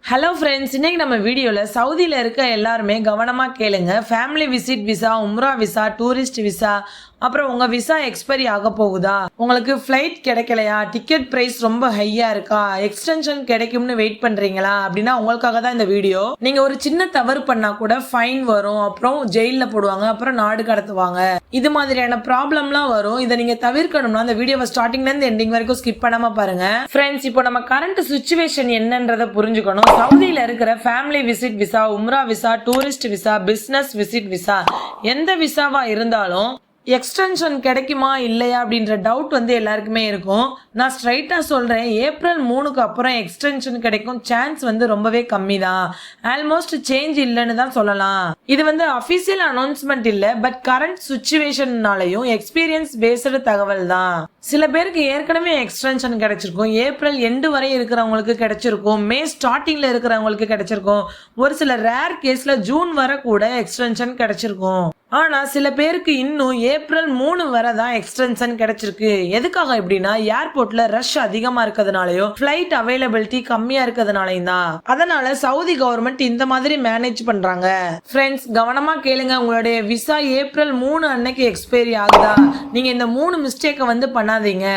Hello friends, இன்னைக்கு நம்ம வீடியோவில் சவுதியில் இருக்க எல்லாருமே கவனமாக கேளுங்க. ஃபேமிலி விசிட் விசா, உம்ரா விசா, டூரிஸ்ட் விசா, அப்புறம் உங்கள் விசா எக்ஸ்பைரி ஆக போகுதா, உங்களுக்கு ஃப்ளைட் கிடைக்கலையா, டிக்கெட் ப்ரைஸ் ரொம்ப ஹையாக இருக்கா, எக்ஸ்டென்ஷன் கிடைக்கும்னு வெயிட் பண்ணுறீங்களா அப்படின்னா உங்களுக்காக தான் இந்த வீடியோ. நீங்கள் ஒரு சின்ன தவறு பண்ணால் கூட ஃபைன் வரும், அப்புறம் ஜெயிலில் போடுவாங்க, அப்புறம் நாடு கடத்துவாங்க. இது மாதிரியான ப்ராப்ளம்லாம் வரும். இதை நீங்கள் தவிர்க்கணும்னா அந்த வீடியோவை ஸ்டார்டிங்லேருந்து எண்டிங் வரைக்கும் ஸ்கிப் பண்ணாமல் பாருங்க. ஃப்ரெண்ட்ஸ், இப்போ நம்ம கரண்ட் சுச்சுவேஷன் என்னன்றதை புரிஞ்சுக்கணும். சவுதியில் இருக்கிற ஃபேமிலி விசிட் விசா, உம்ரா visa, tourist visa, business visit visa, எந்த விசாவா இருந்தாலும் எக்ஸ்டென்ஷன் கிடைக்குமா இல்லையா அப்படின்ற டவுட் எல்லாருக்குமே இருக்கும். நான் ஸ்ட்ரைட்டாக சொல்கிறேன், ஏப்ரல் 3க்கு அப்புறம் எக்ஸ்டென்ஷன் கிடைக்கும் சான்ஸ் ரொம்பவே கம்மி தான். ஆல்மோஸ்ட் சேஞ்ச் இல்லைன்னு தான் சொல்லலாம். இது அஃபிஷியல் அனௌன்ஸ்மெண்ட் இல்லை, பட் கரண்ட் சுச்சுவேஷன்னாலையும் எக்ஸ்பீரியன்ஸ் பேஸ்டு தகவல் தான். சில பேருக்கு ஏற்கனவே எக்ஸ்டென்ஷன் கிடைச்சிருக்கும், ஏப்ரல் எண்டு வரை இருக்கிறவங்களுக்கு கிடைச்சிருக்கும், மே ஸ்டார்டிங்ல இருக்கிறவங்களுக்கு கிடைச்சிருக்கும், ஒரு சில ரேர் கேஸ்ல ஜூன் வரை கூட எக்ஸ்டென்ஷன் கிடைச்சிருக்கும். ஆனா சில பேருக்கு இன்னும் ஏப்ரல் 3 வரை தான் எக்ஸ்டென்ஷன் கிடைச்சிருக்கு. எதுக்காக எப்படின்னா, ஏர்போர்ட்ல ரஷ் அதிகமா இருக்கிறதுனாலயும் ஃபிளைட் அவைலபிலிட்டி கம்மியா இருக்கிறதுனாலையும் தான். அதனால சவுதி கவர்மெண்ட் இந்த மாதிரி மேனேஜ் பண்றாங்க. ஃப்ரெண்ட்ஸ், கவனமா கேளுங்க. உங்களுடைய விசா ஏப்ரல் 3 அன்னைக்கு எக்ஸ்பைரி ஆகுதா, நீங்க இந்த 3 மிஸ்டேக்கை பண்ணாதீங்க.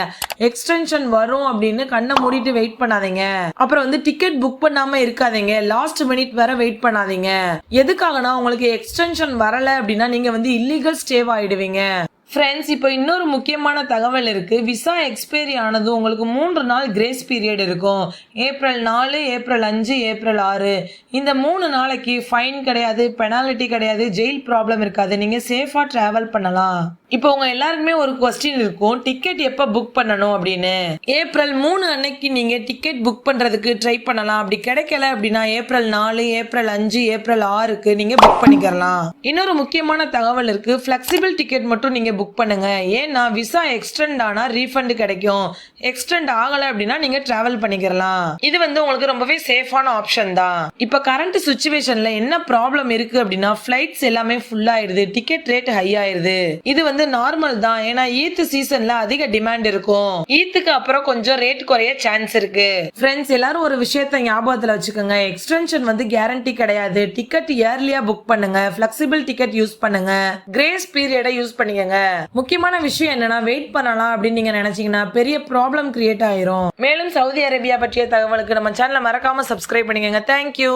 எக்ஸ்டென்ஷன் வரும் அப்படின்னு கண்ணை மூடிட்டு வெயிட் பண்ணாதீங்க. அப்புறம் டிக்கெட் புக் பண்ணாம இருக்காதீங்க. லாஸ்ட் மினிட் வரை வெயிட் பண்ணாதீங்க. எதுக்காகனா, உங்களுக்கு எக்ஸ்டென்ஷன் வரல அப்படின்னா நீங்க இல்லீகல் ஸ்டே ஆயிடுவீங்க. ஃப்ரெண்ட்ஸ், இப்போ இன்னொரு முக்கியமான தகவல் இருக்கு. விசா எக்ஸ்பைரி ஆனதும் உங்களுக்கு 3 நாள் கிரேஸ் பீரியட் இருக்கும். April 4, April 5, April 6. இந்த 3 நாளைக்கு ஃபைன் கிடையாது, பெனால்ட்டி கிடையாது, ஜெயில் ப்ராப்ளம் இருக்காது. நீங்க சேஃபா டிராவல் பண்ணலாம். இப்போ உங்க எல்லாருக்குமே ஒரு கொஸ்டின் இருக்கும், டிக்கெட் எப்போ புக் பண்ணணும் அப்படின்னு. ஏப்ரல் 3 அன்னைக்கு நீங்க டிக்கெட் புக் பண்றதுக்கு ட்ரை பண்ணலாம். அப்படி கிடைக்கல அப்படின்னா ஏப்ரல் 4, ஏப்ரல் 5, ஏப்ரல் 6க்கு நீங்க புக் பண்ணிக்கலாம். இன்னொரு முக்கியமான தகவல் இருக்கு, ஃபிளெக்சிபிள் டிக்கெட் மட்டும் நீங்க புக் பண்ணுங்க. ஏன்னா விசா எக்ஸ்டெண்ட் ஆனா ரீஃபண்ட் கிடைக்கும், எக்ஸ்டெண்ட் ஆகல அப்படின்னா நீங்க டிராவல் பண்ணிக்கலாம். இது உங்களுக்கு ரொம்பவே சேஃபான ஆப்ஷன் தான். இப்ப கரண்ட் சுச்சுவேஷன்ல என்ன ப்ராப்ளம் இருக்கு அப்படின்னா, ஃபிளைட்ஸ் எல்லாமே ஃபுல் ஆயிடுது, டிக்கெட் ரேட் ஹை ஆயிடுது. இது நார்மல் தான். ஏன்னா ஈத் சீசன்ல அதிக டிமாண்ட் இருக்கும். ஈத்துக்கு அப்புறம் கொஞ்சம் ரேட் குறைய சான்ஸ் இருக்கு. ஃப்ரெண்ட்ஸ், எல்லாரும் ஒரு விஷயத்தை ஞாபகத்துல வச்சுக்கோங்க, எக்ஸ்டென்ஷன் கேரண்டி கிடையாது. டிக்கெட் இயர்லியா புக் பண்ணுங்க, ஃபிளெக்சிபிள் டிக்கெட் யூஸ் பண்ணுங்க, கிரேஸ் பீரியடை யூஸ் பண்ணிக்கங்க. முக்கியமான விஷயம் என்னன்னா, வெயிட் பண்ணலாம் அப்படின்னு நீங்க நினைச்சீங்கன்னா பெரிய ப்ராப்ளம் கிரியேட் ஆயிரும். மேலும் சவுதி அரேபியா பற்றிய தகவலுக்கு நம்ம சேனலை மறக்காம சப்ஸ்கிரைப் பண்ணிக்கங்க. தேங்க்யூ.